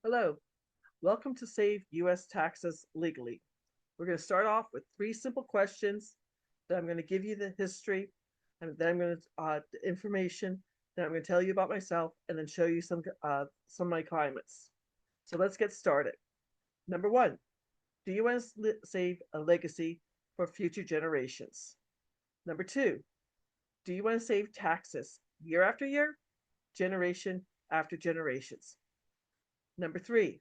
Hello, welcome to Save U.S. Taxes Legally. We're going to start off with three simple questions. Then I'm going to give you the history, and then I'm going to the information. Then I'm going to tell you about myself, and then show you some of my climates. So let's get started. Number one, do you want to save a legacy for future generations? Number two, do you want to save taxes year after year, generation after generations? Number three,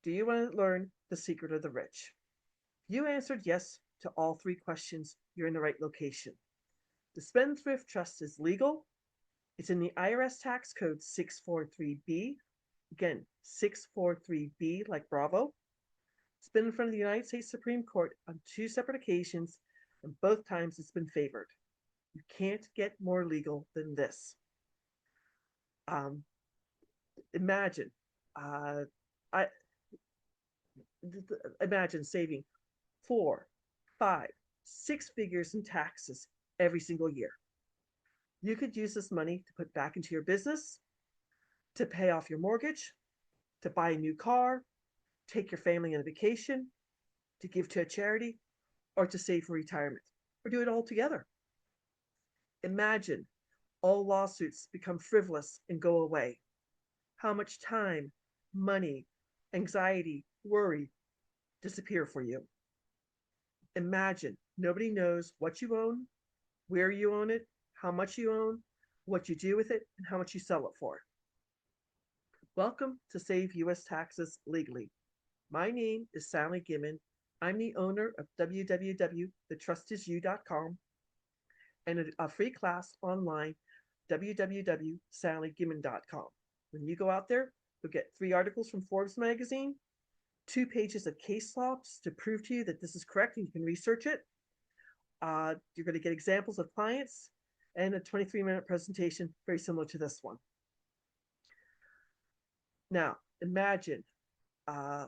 do you want to learn the secret of the rich? If you answered yes to all three questions, you're in the right location. The Spendthrift Trust is legal. It's in the IRS Tax Code 643B. Again, 643B, like Bravo. It's been in front of the United States Supreme Court on two separate occasions, and both times it's been favored. You can't get more legal than this. Imagine, uh, I imagine saving 4, 5, 6 figures in taxes every single year. You could use this money to put back into your business, to pay off your mortgage, to buy a new car, take your family on a vacation, to give to a charity, or to save for retirement, or do it all together. Imagine all lawsuits become frivolous and go away. How much time, money, anxiety, worry disappear for you. Imagine nobody knows what you own, where you own it, how much you own, what you do with it, and how much you sell it for. Welcome to Save U.S. Taxes Legally. My name is Sally Gimmon. I'm the owner of www.thetrustisyou.com and a free class online, www.sallygimmon.com. When you go out there, you'll get 3 articles from Forbes magazine, 2 pages of case laws to prove to you that this is correct and you can research it. You're going to get examples of clients and a 23-minute presentation very similar to this one. Now, imagine uh,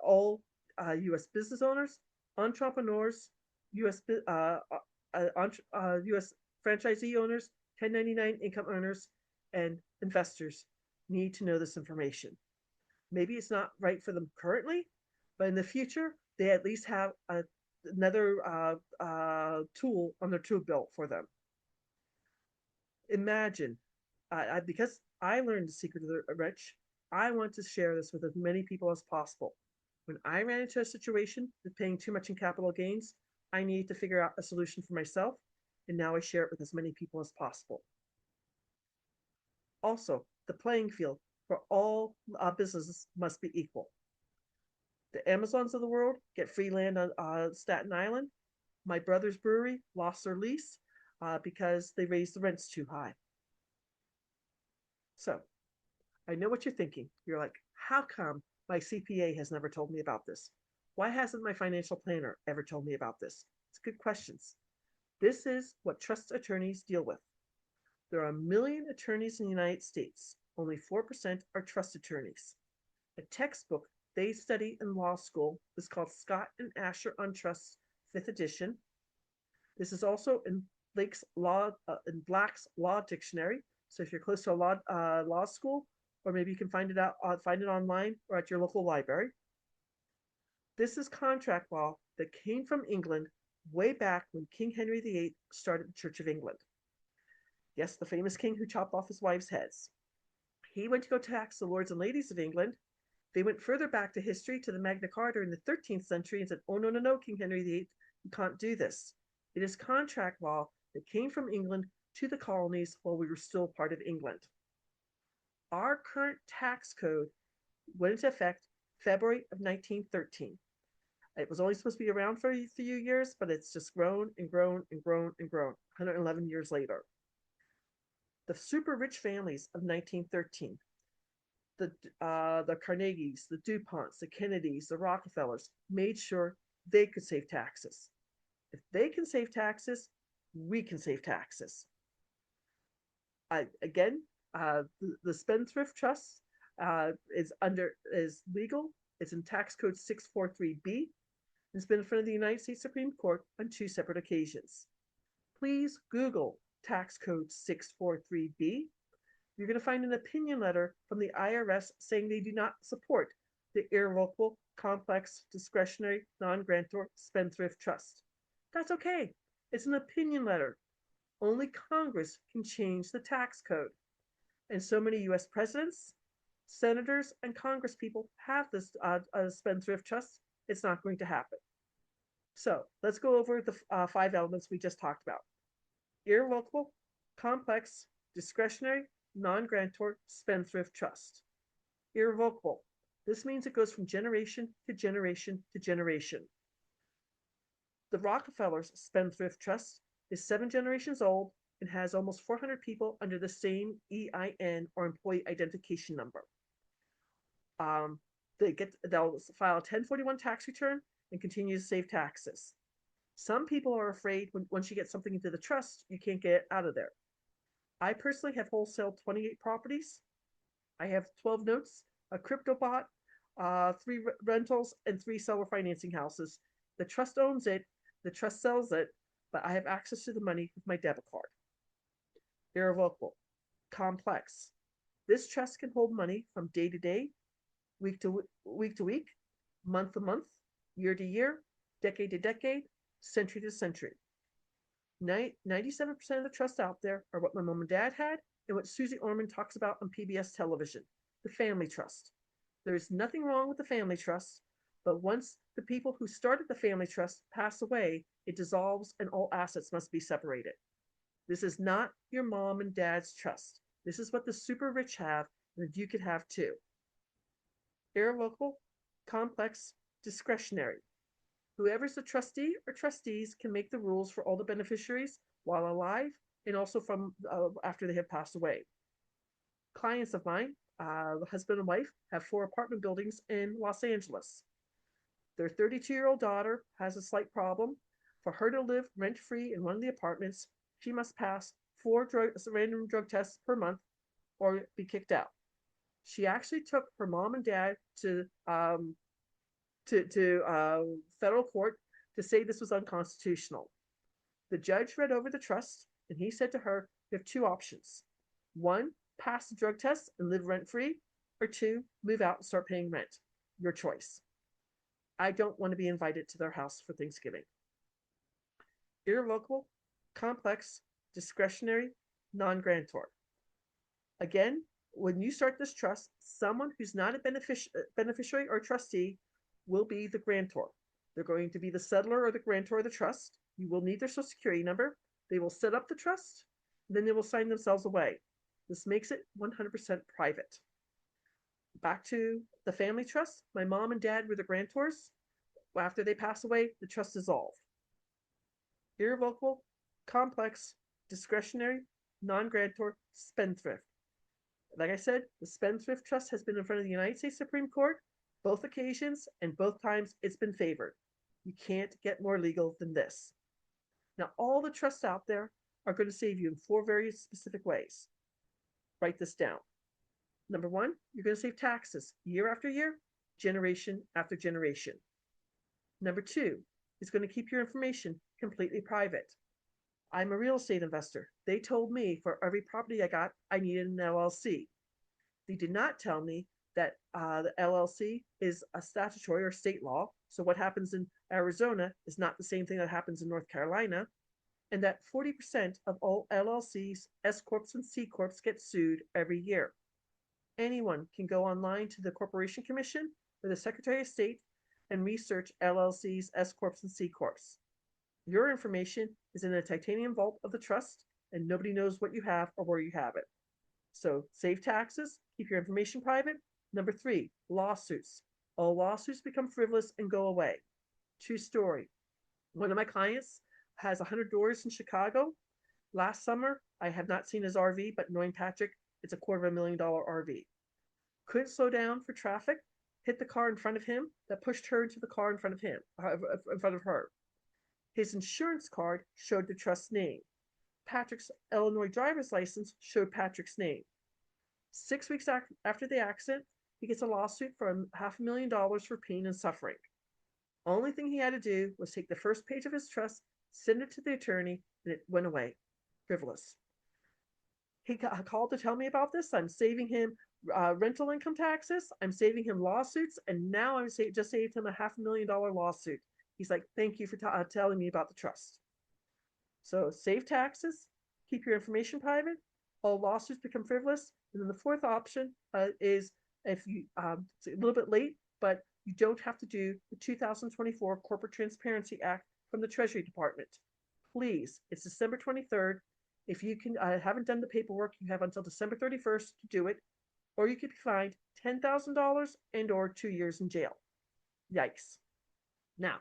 all U.S. business owners, entrepreneurs, U.S. U.S. franchisee owners, 1099 income earners, and investors need to know this information. Maybe it's not right for them currently, but in the future, they at least have another tool on their tool belt for them. Imagine, because I learned the secret of the rich, I want to share this with as many people as possible. When I ran into a situation with paying too much in capital gains, I needed to figure out a solution for myself, and now I share it with as many people as possible. Also, the playing field for all businesses must be equal. The Amazons of the world get free land on Staten Island. My brother's brewery lost their lease because they raised the rents too high. So I know what you're thinking. You're like, how come my CPA has never told me about this? Why hasn't my financial planner ever told me about this? It's good questions. This is what trust attorneys deal with. There are 1 million attorneys in the United States. Only 4% are trust attorneys. A textbook they study in law school is called Scott and Asher on Trust, 5th edition. This is also in Black's Law Dictionary. So if you're close to a law school, or maybe you can find it online or at your local library. This is contract law that came from England way back when King Henry VIII started the Church of England. Yes, the famous king who chopped off his wives' heads. He went to go tax the lords and ladies of England. They went further back to history to the Magna Carta in the 13th century and said, oh, no, no, no, King Henry VIII, you can't do this. It is contract law that came from England to the colonies while we were still part of England. Our current tax code went into effect February of 1913. It was only supposed to be around for a few years, but it's just grown and grown and grown and grown 111 years later. The super rich families of 1913, the Carnegies, the DuPonts, the Kennedys, the Rockefellers, made sure they could save taxes. If they can save taxes, we can save taxes. Again, the Spendthrift Trust is legal. It's in tax code 643B. It's been in front of the United States Supreme Court on 2 separate occasions. Please Google tax code 643B. you're going to find an opinion letter from the IRS saying they do not support the irrevocable, complex, discretionary, non-grantor spendthrift trust. That's okay. It's an opinion letter. Only Congress can change the tax code. And so many US presidents, senators, and congresspeople have this spendthrift trust. It's not going to happen. So let's go over the 5 elements we just talked about: irrevocable, complex, discretionary, non-grantor, spendthrift trust. Irrevocable. This means it goes from generation to generation to generation. The Rockefellers Spendthrift Trust is 7 generations old and has almost 400 people under the same EIN or employee identification number. They'll file a 1041 tax return and continue to save taxes. Some people are afraid once you get something into the trust, you can't get it out of there. I personally have wholesaled 28 properties. I have 12 notes, a crypto bot, 3 rentals, and 3 seller financing houses. The trust owns it, the trust sells it, but I have access to the money with my debit card. Irrevocable. Complex. This trust can hold money from day to day, week to week, month to month, year to year, decade to decade, century to century. 97% of the trusts out there are what my mom and dad had and what Susie Orman talks about on PBS television, the family trust. There is nothing wrong with the family trust, but once the people who started the family trust pass away, it dissolves and all assets must be separated. This is not your mom and dad's trust. This is what the super rich have, and you could have too. Irrevocable, complex, discretionary. Whoever's the trustee or trustees can make the rules for all the beneficiaries while alive and also from after they have passed away. Clients of mine, husband and wife, have 4 apartment buildings in Los Angeles. Their 32-year-old daughter has a slight problem. For her to live rent-free in one of the apartments, she must pass 4 random drug tests per month or be kicked out. She actually took her mom and dad to federal court to say this was unconstitutional. The judge read over the trust and he said to her, you have 2 options. 1, pass the drug test and live rent-free, or 2, move out and start paying rent. Your choice. I don't want to be invited to their house for Thanksgiving. Irrevocable, complex, discretionary, non-grantor. Again, when you start this trust, someone who's not a beneficiary or trustee will be the grantor. They're going to be the settlor or the grantor of the trust. You will need their social security number. They will set up the trust, then they will sign themselves away. This makes it 100% private. Back to the family trust. My mom and dad were the grantors. After they pass away, the trust dissolved. Irrevocable, complex, discretionary, non-grantor, spendthrift. Like I said, the Spendthrift Trust has been in front of the United States Supreme Court both occasions, and both times it's been favored. You can't get more legal than this. Now, all the trusts out there are going to save you in 4 very specific ways. Write this down. Number 1, you're going to save taxes year after year, generation after generation. Number 2, it's going to keep your information completely private. I'm a real estate investor. They told me for every property I got, I needed an LLC. They did not tell me that the LLC is a statutory or state law. So what happens in Arizona is not the same thing that happens in North Carolina. And that 40% of all LLCs, S Corps, and C Corps get sued every year. Anyone can go online to the Corporation Commission or the Secretary of State and research LLCs, S Corps, and C Corps. Your information is in a titanium vault of the trust, and nobody knows what you have or where you have it. So save taxes, keep your information private. Number 3, lawsuits. All lawsuits become frivolous and go away. True story. One of my clients has 100 doors in Chicago. Last summer, I have not seen his RV, but knowing Patrick, it's a $250,000 RV. Couldn't slow down for traffic, hit the car in front of him, that pushed her into the car in front of him, in front of her. His insurance card showed the trust's name. Patrick's Illinois driver's license showed Patrick's name. 6 weeks after the accident, he gets a lawsuit for $500,000 for pain and suffering. Only thing he had to do was take the first page of his trust, send it to the attorney, and it went away. Frivolous. he called to tell me about this. I'm saving him rental income taxes. I'm saving him lawsuits. And now just saved him a $500,000 lawsuit. He's like, thank you for telling me about the trust. So save taxes, keep your information private, all lawsuits become frivolous. And then the fourth option is if you, it's a little bit late, but you don't have to do the 2024 Corporate Transparency Act from the Treasury Department. Please, it's December 23rd. If you haven't done the paperwork, you have until December 31st to do it, or you could be fined $10,000 and or 2 years in jail. Yikes. Now,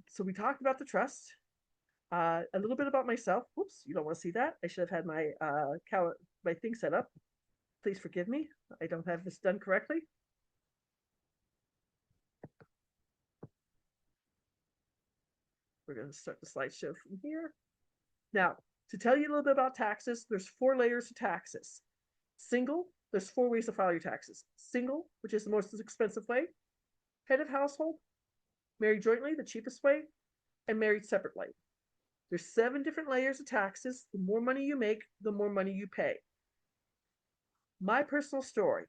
so we talked about the trust. A little bit about myself. Whoops, you don't want to see that. I should have had my my thing set up. Please forgive me. I don't have this done correctly. We're going to start the slideshow from here. Now, to tell you a little bit about taxes, there's 4 layers of taxes. Single, there's 4 ways to file your taxes. Single, which is the most expensive way. Head of household. Married jointly, the cheapest way. And married separately. There's 7 different layers of taxes. The more money you make, the more money you pay. My personal story.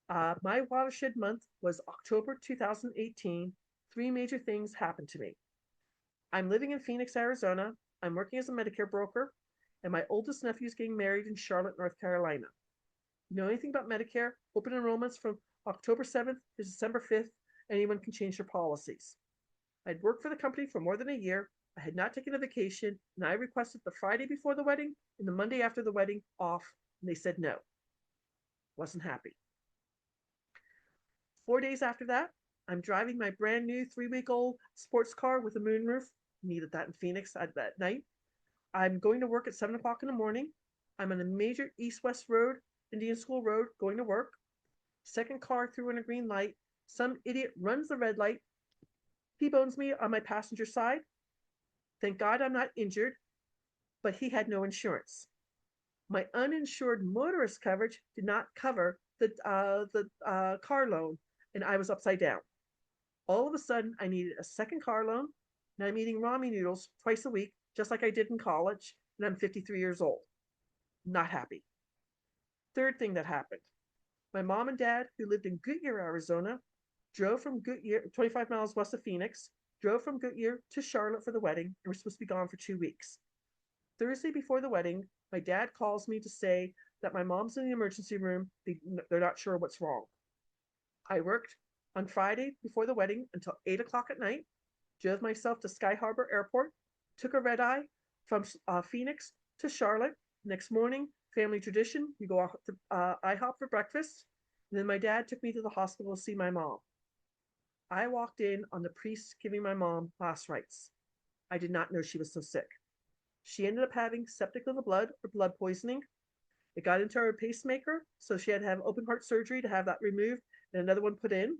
My watershed month was October 2018. 3 major things happened to me. I'm living in Phoenix, Arizona. I'm working as a Medicare broker, and my oldest nephew is getting married in Charlotte, North Carolina. You know anything about Medicare? Open enrollments from October 7th to December 5th. Anyone can change their policies. I'd worked for the company for more than a year. I had not taken a vacation, and I requested the Friday before the wedding and the Monday after the wedding off, and they said no. Wasn't happy. 4 days after that, I'm driving my brand new 3-week-old sports car with a moonroof. Needed that in Phoenix at that night. I'm going to work at 7 o'clock in the morning. I'm on a major east-west road, Indian School Road, going to work. Second car through on a green light. Some idiot runs the red light. T-bones me on my passenger side. Thank God I'm not injured, but he had no insurance. My uninsured motorist coverage did not cover the car loan, and I was upside down. All of a sudden, I needed a second car loan, and I'm eating ramen noodles twice a week, just like I did in college, and I'm 53 years old. Not happy. Third thing that happened. My mom and dad, who lived in Goodyear, Arizona, drove from Goodyear, 25 miles west of Phoenix, drove from Goodyear to Charlotte for the wedding, and we're supposed to be gone for 2 weeks. Thursday before the wedding, my dad calls me to say that my mom's in the emergency room. They're not sure what's wrong. I worked on Friday before the wedding until 8 o'clock at night, drove myself to Sky Harbor Airport, took a red eye from Phoenix to Charlotte. Next morning, family tradition, we go off to IHOP for breakfast. And then my dad took me to the hospital to see my mom. I walked in on the priest giving my mom last rites. I did not know she was so sick. She ended up having septic of the blood or blood poisoning. It got into her pacemaker, so she had to have open heart surgery to have that removed and another one put in.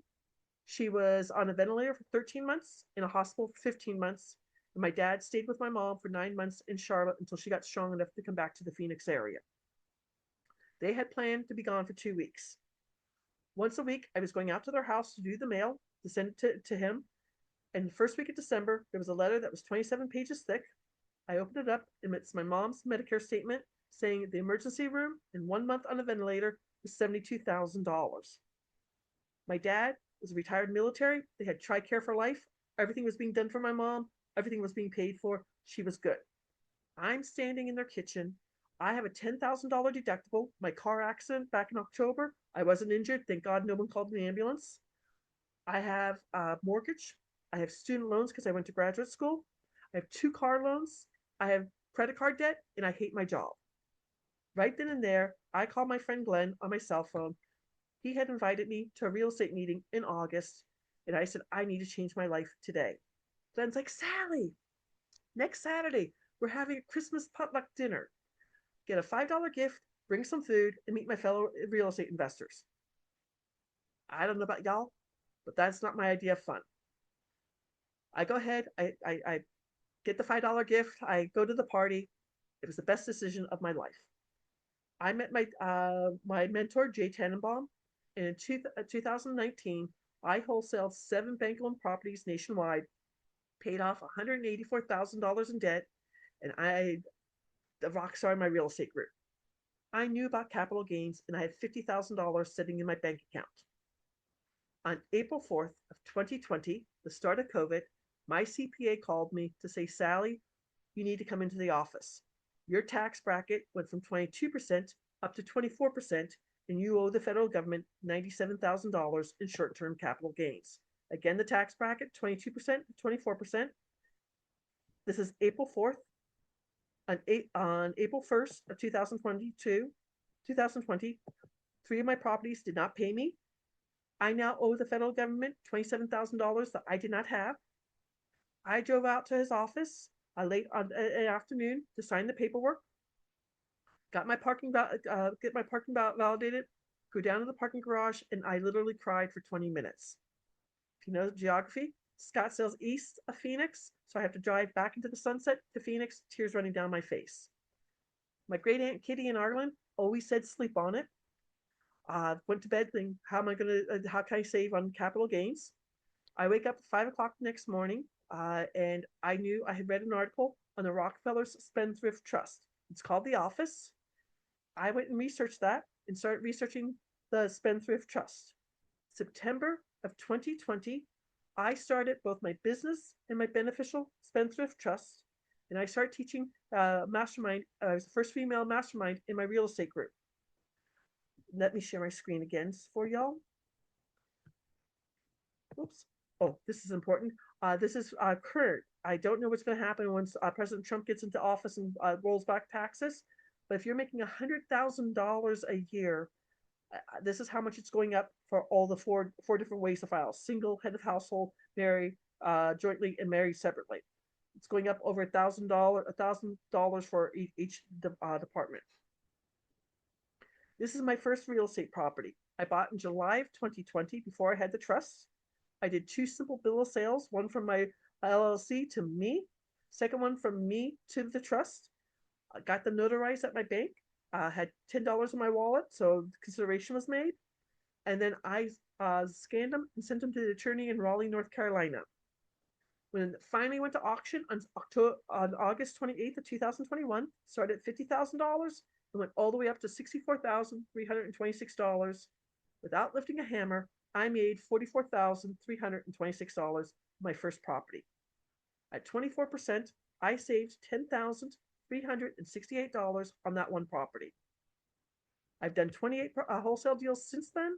She was on a ventilator for 13 months, in a hospital for 15 months, and my dad stayed with my mom for 9 months in Charlotte until she got strong enough to come back to the Phoenix area. They had planned to be gone for 2 weeks. Once a week, I was going out to their house to do the mail, to send it to him. And the first week of December, there was a letter that was 27 pages thick. I opened it up, and it's my mom's Medicare statement saying the emergency room and 1 month on a ventilator was $72,000. My dad was a retired military. They had TRICARE for life. Everything was being done for my mom. Everything was being paid for. She was good. I'm standing in their kitchen. I have a $10,000 deductible. My car accident back in October, I wasn't injured. Thank God no one called the ambulance. I have a mortgage. I have student loans because I went to graduate school. I have 2 car loans. I have credit card debt, and I hate my job. Right then and there, I called my friend Glenn on my cell phone. He had invited me to a real estate meeting in August, and I said, I need to change my life today. Glenn's like, Sally, next Saturday, we're having a Christmas potluck dinner. Get a $5 gift, bring some food, and meet my fellow real estate investors. I don't know about y'all, but that's not my idea of fun. I go ahead, I get the $5 gift, I go to the party. It was the best decision of my life. I met my mentor, Jay Tannenbaum, and in 2019, I wholesaled 7 bank-owned properties nationwide, paid off $184,000 in debt, and I the rock star in my real estate group. I knew about capital gains and I had $50,000 sitting in my bank account. On April 4th of 2020, the start of COVID, my CPA called me to say, Sally, you need to come into the office. Your tax bracket went from 22% up to 24%, and you owe the federal government $97,000 in short-term capital gains. Again, the tax bracket, 22% to 24%. This is April 4th. On April 1st of 2020, three of my properties did not pay me. I now owe the federal government $27,000 that I did not have. I drove out to his office late on an afternoon to sign the paperwork. Get my parking validated. Go down to the parking garage, and I literally cried for 20 minutes. If you know geography, Scottsdale's east of Phoenix, so I have to drive back into the sunset to Phoenix, tears running down my face. My great aunt Kitty in Ireland always said, sleep on it. Went to bed thinking, how can I save on capital gains? I wake up at 5 o'clock the next morning, and I knew I had read an article on the Rockefellers Spendthrift Trust. It's called The Office. I went and researched that and started researching the Spendthrift Trust. September of 2020, I started both my business and my beneficial Spendthrift Trust, and I started teaching mastermind. I was the first female mastermind in my real estate group. Let me share my screen again for y'all. Oops. Oh, this is important. This is current. I don't know what's going to happen once President Trump gets into office and rolls back taxes. But if you're making $100,000 a year, this is how much it's going up for all the four different ways to file: single, head of household, married, jointly, and married separately. It's going up over $1,000 for each department. This is my first real estate property. I bought in July of 2020 before I had the trust. I did 2 simple bill of sales, one from my LLC to me, second one from me to the trust. I got them notarized at my bank. Had $10 in my wallet, so consideration was made. And then I scanned them and sent them to the attorney in Raleigh, North Carolina. When it finally went to auction on August 28th of 2021, started at $50,000 and went all the way up to $64,326. Without lifting a hammer, I made $44,326 my first property. At 24%, I saved $10,368 on that one property. I've done 28 wholesale deals since then.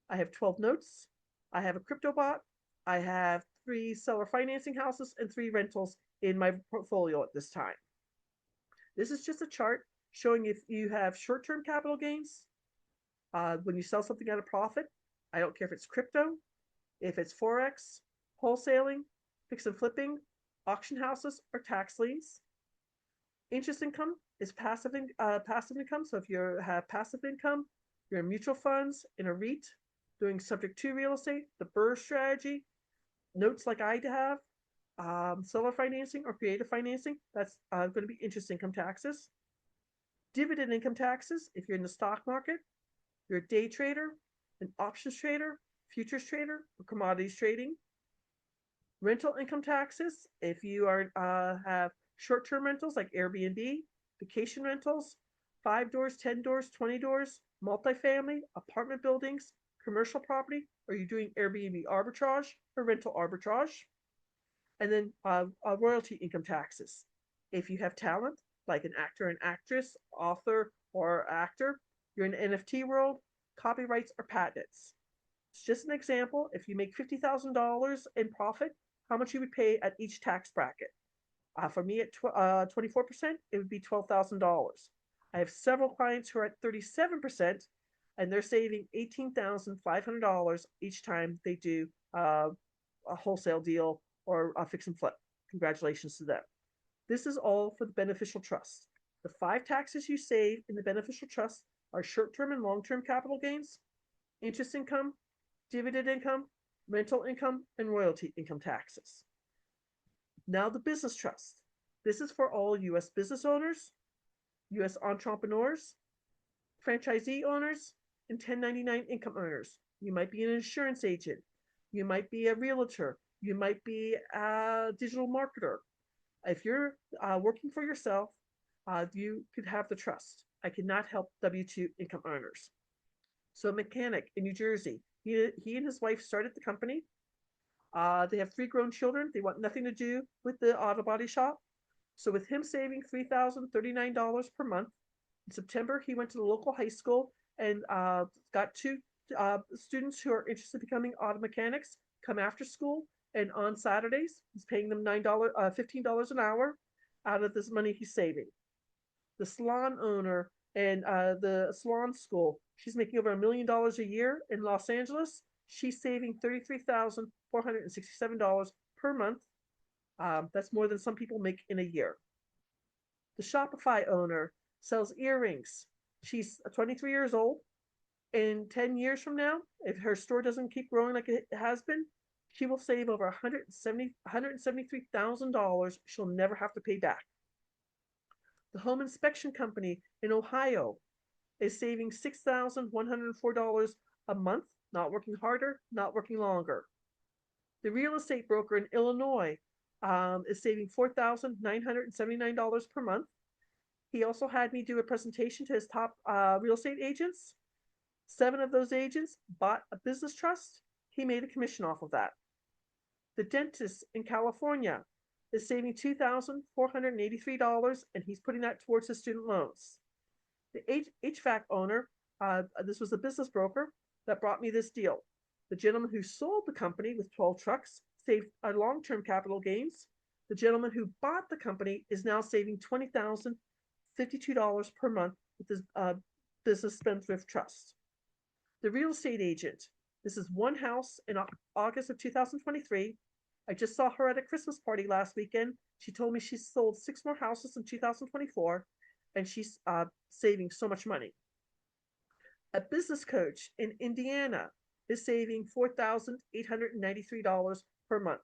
I have 12 notes. I have a crypto bot. I have 3 seller financing houses and 3 rentals in my portfolio at this time. This is just a chart showing if you have short-term capital gains, when you sell something at a profit. I don't care if it's crypto, if it's forex, wholesaling, fix and flipping, auction houses, or tax liens. Interest income is passive income. So if you have passive income, you're in mutual funds, in a REIT, doing subject to real estate, the BRRRR strategy, notes like I have, seller financing or creative financing, that's going to be interest income taxes. Dividend income taxes, if you're in the stock market, you're a day trader, an options trader, futures trader, or commodities trading. Rental income taxes, if you have short-term rentals like Airbnb, vacation rentals, 5 doors, 10 doors, 20 doors, multifamily, apartment buildings, commercial property, or you're doing Airbnb arbitrage or rental arbitrage. And then royalty income taxes. If you have talent, like an actor and actress, author, or actor, you're in the NFT world, copyrights or patents. It's just an example. If you make $50,000 in profit, how much you would pay at each tax bracket. For me, at 24%, it would be $12,000. I have several clients who are at 37%, and they're saving $18,500 each time they do a wholesale deal or a fix and flip. Congratulations to them. This is all for the beneficial trust. The 5 taxes you save in the beneficial trust are short-term and long-term capital gains, interest income, dividend income, rental income, and royalty income taxes. Now the business trust. This is for all U.S. business owners, U.S. entrepreneurs, franchisee owners, and 1099 income earners. You might be an insurance agent. You might be a realtor. You might be a digital marketer. If you're working for yourself, You could have the trust. I cannot help W-2 income earners. So a mechanic in New Jersey, he and his wife started the company. They have 3 grown children. They want nothing to do with the auto body shop. So with him saving $3,039 per month, in September he went to the local high school and got 2 students who are interested in becoming auto mechanics come after school, and on Saturdays he's paying them $15 an hour out of this money he's saving. The salon owner and the salon school, she's making over $1 million a year in Los Angeles. She's saving $33,467 per month. That's more than some people make in a year. The Shopify owner sells earrings. She's 23 years old. In 10 years from now, if her store doesn't keep growing like it has been, she will save over $173,000 she'll never have to pay back. The home inspection company in Ohio is saving $6,104 a month, not working harder, not working longer. The real estate broker in Illinois is saving $4,979 per month. He also had me do a presentation to his top real estate agents. 7 of those agents bought a business trust. He made a commission off of that. The dentist in California is saving $2,483, and he's putting that towards his student loans. The HVAC owner, this was a business broker that brought me this deal. The gentleman who sold the company with 12 trucks saved long-term capital gains. The gentleman who bought the company is now saving $20,052 per month with his Business Spendthrift Trust. The real estate agent, this is one house in August of 2023. I just saw her at a Christmas party last weekend. She told me she sold 6 more houses in 2024, and she's saving so much money. A business coach in Indiana is saving $4,893 per month.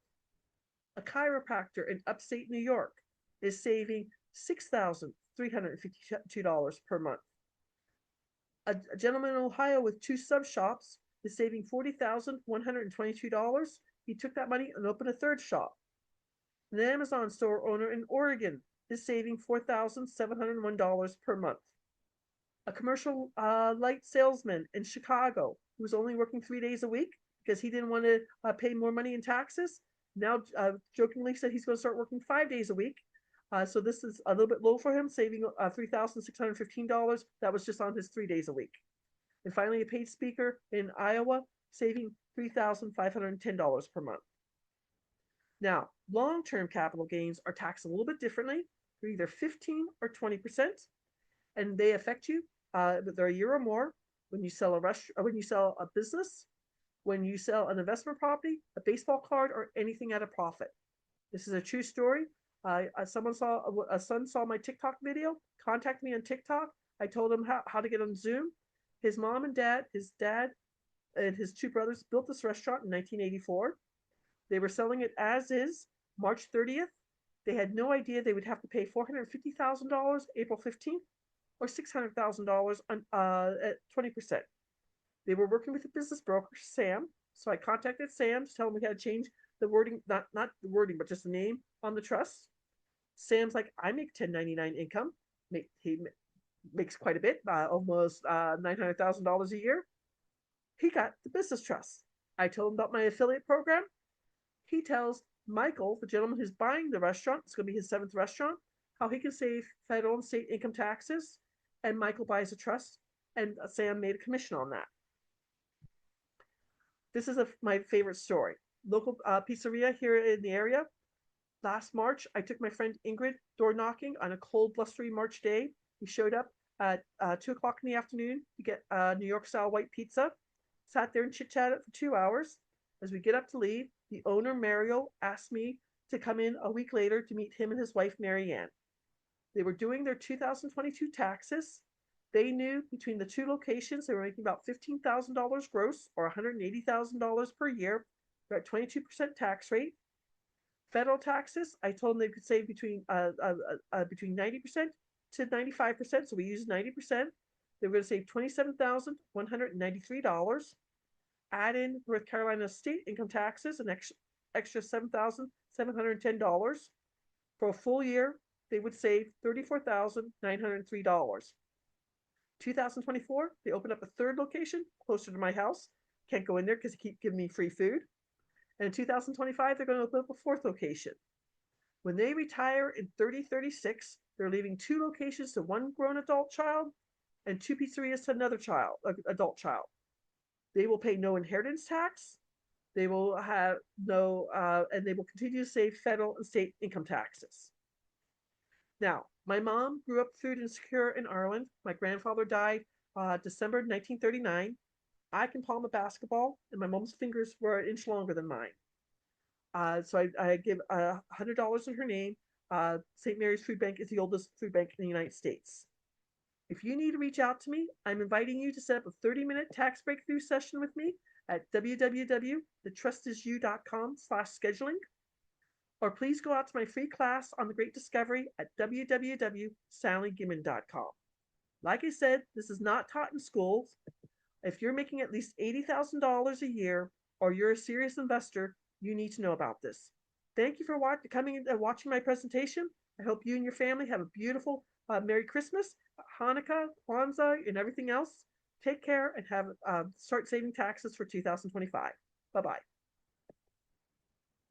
A chiropractor in upstate New York is saving $6,352 per month. A gentleman in Ohio with 2 sub shops is saving $40,122. He took that money and opened a 3rd shop. An Amazon store owner in Oregon is saving $4,701 per month. A commercial light salesman in Chicago who was only working 3 days a week because he didn't want to pay more money in taxes, now jokingly said he's going to start working 5 days a week. So this is a little bit low for him, saving $3,615. That was just on his 3 days a week. And finally, a paid speaker in Iowa saving $3,510 per month. Now, long-term capital gains are taxed a little bit differently. They're either 15 or 20%, and they affect you they're a year or more when you sell when you sell a business, when you sell an investment property, a baseball card, or anything at a profit. This is a true story. A son saw my TikTok video, contacted me on TikTok. I told him how to get on Zoom. His mom and dad, his dad and his 2 brothers built this restaurant in 1984. They were selling it as is March 30th. They had no idea they would have to pay $450,000 April 15th or $600,000 at 20%. They were working with a business broker, Sam. So I contacted Sam to tell him we had to change the wording, not the wording, but just the name on the trust. Sam's like, I make 1099 income. He makes quite a bit, almost $900,000 a year. He got the business trust. I told him about my affiliate program. He tells Michael, the gentleman who's buying the restaurant, it's going to be his 7th restaurant, how he can save federal and state income taxes. And Michael buys a trust, and Sam made a commission on that. This is my favorite story. Local pizzeria here in the area. Last March, I took my friend Ingrid door knocking on a cold, blustery March day. We showed up at 2 o'clock in the afternoon to get New York style white pizza. Sat there and chit-chatted for 2 hours. As we get up to leave, the owner, Mario, asked me to come in a week later to meet him and his wife, Marianne. They were doing their 2022 taxes. They knew between the 2 locations, they were making about $15,000 gross or $180,000 per year. They're at 22% tax rate. Federal taxes, I told them they could save between 90% to 95%. So we used 90%. They were going to save $27,193. Add in North Carolina state income taxes, an extra $7,710 for a full year. they would save $34,903. 2024, they opened up a third location closer to my house. Can't go in there because they keep giving me free food. And in 2025, they're going to open up a fourth location. When they retire in 3036, they're leaving 2 locations to one grown adult child and 2 pizzerias to another child, adult child. They will pay no inheritance tax. They will have no, and they will continue to save federal and state income taxes. Now, my mom grew up food insecure in Ireland. My grandfather died December 1939. I can palm a basketball, and my mom's fingers were an inch longer than mine. So I give $100 in her name. St. Mary's Food Bank is the oldest food bank in the United States. If you need to reach out to me, I'm inviting you to set up a 30-minute tax breakthrough session with me at www.thetrustisyou.com/scheduling, or please go out to my free class on the Great Discovery at www.sallygimmon.com. Like I said, this is not taught in schools. If you're making at least $80,000 a year or you're a serious investor, you need to know about this. Thank you for coming and watching my presentation. I hope you and your family have a beautiful Merry Christmas, Hanukkah, Kwanzaa, and everything else. Take care and start saving taxes for 2025. Bye-bye.